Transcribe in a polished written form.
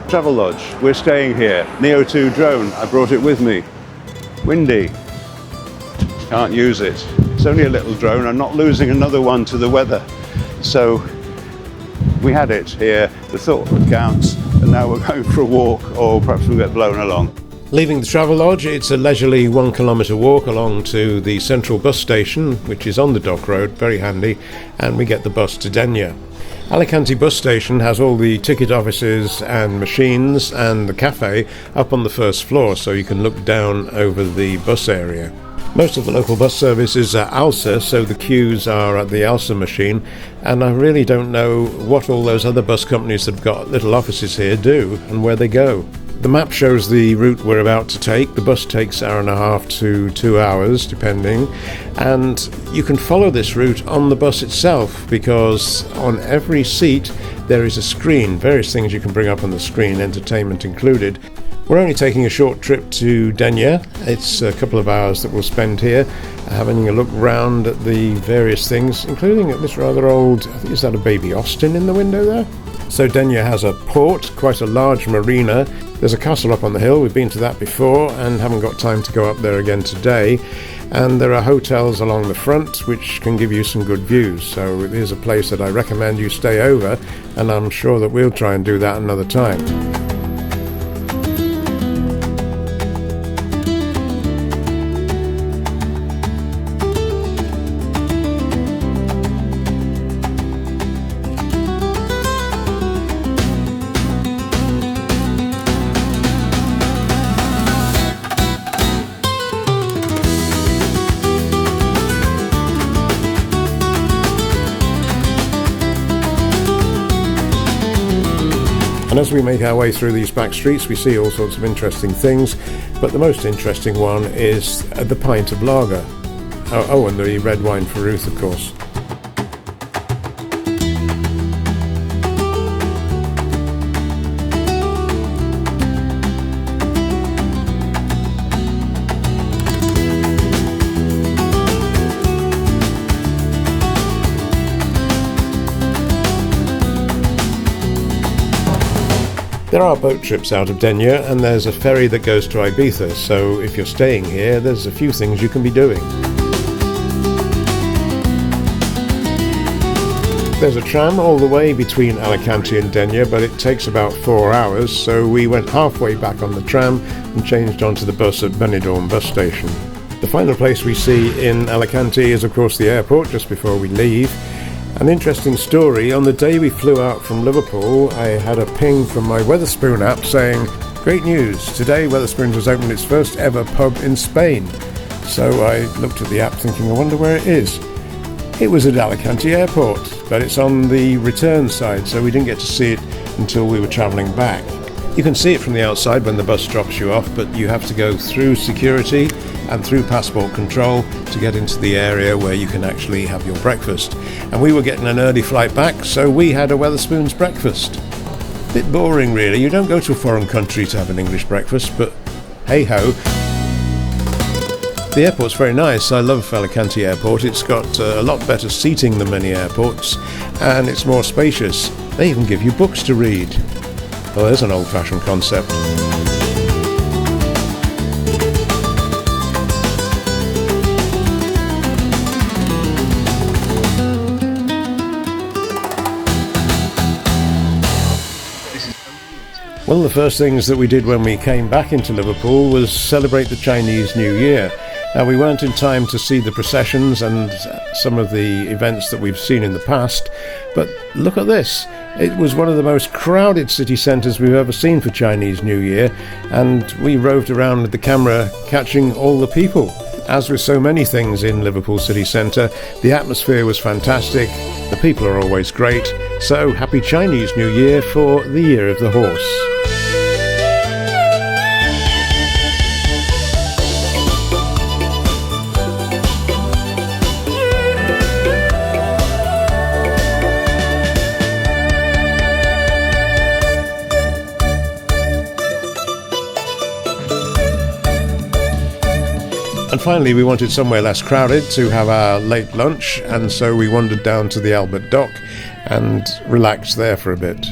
Travel Lodge. We're staying here. Neo 2 drone. I brought it with me. Windy. Can't use it. It's only a little drone. I'm not losing another one to the weather. So we had it here. The thought counts. And now we're going for a walk, or perhaps we'll get blown along. Leaving the Travel Lodge, it's a leisurely 1 kilometre walk along to the central bus station, which is on the dock road, very handy, and we get the bus to Denia. Alicante bus station has all the ticket offices and machines and the cafe up on the first floor, so you can look down over the bus area. Most of the local bus service is at ALSA, so the queues are at the ALSA machine, and I really don't know what all those other bus companies that have got little offices here do and where they go. The map shows the route we're about to take. The bus takes 1.5 to 2 hours, depending, and you can follow this route on the bus itself, because on every seat there is a screen, various things you can bring up on the screen, entertainment included. We're only taking a short trip to Denia. It's a couple of hours that we'll spend here, having a look round at the various things, including at this rather old, I think, is that a baby Austin in the window there? So Denia has a port, quite a large marina. There's a castle up on the hill. We've been to that before and haven't got time to go up there again today. And there are hotels along the front which can give you some good views. So it is a place that I recommend you stay over, and I'm sure that we'll try and do that another time. And as we make our way through these back streets, we see all sorts of interesting things, but the most interesting one is the pint of lager. Oh, and the red wine for Ruth, of course. There are boat trips out of Denia, and there's a ferry that goes to Ibiza, so if you're staying here, there's a few things you can be doing. There's a tram all the way between Alicante and Denia, but it takes about 4 hours, so we went halfway back on the tram and changed onto the bus at Benidorm bus station. The final place we see in Alicante is, of course, the airport just before we leave. An interesting story, on the day we flew out from Liverpool, I had a ping from my Wetherspoons app saying, "Great news, today Wetherspoons has opened its first ever pub in Spain." So I looked at the app thinking, I wonder where it is. It was at Alicante Airport, but it's on the return side, so we didn't get to see it until we were travelling back. You can see it from the outside when the bus drops you off, but you have to go through security and through passport control to get into the area where you can actually have your breakfast. And we were getting an early flight back, so we had a Wetherspoons breakfast. Bit boring really, you don't go to a foreign country to have an English breakfast, but hey-ho. The airport's very nice. I love Alicante Airport. It's got a lot better seating than many airports, and it's more spacious. They even give you books to read. Well, there's an old-fashioned concept. One of the first things that we did when we came back into Liverpool was celebrate the Chinese New Year. Now, we weren't in time to see the processions and some of the events that we've seen in the past, but look at this. It was one of the most crowded city centres we've ever seen for Chinese New Year, and we roved around with the camera catching all the people. As with so many things in Liverpool city centre, the atmosphere was fantastic, the people are always great, so happy Chinese New Year for the Year of the Horse. And finally, we wanted somewhere less crowded to have our late lunch, and so we wandered down to the Albert Dock and relaxed there for a bit.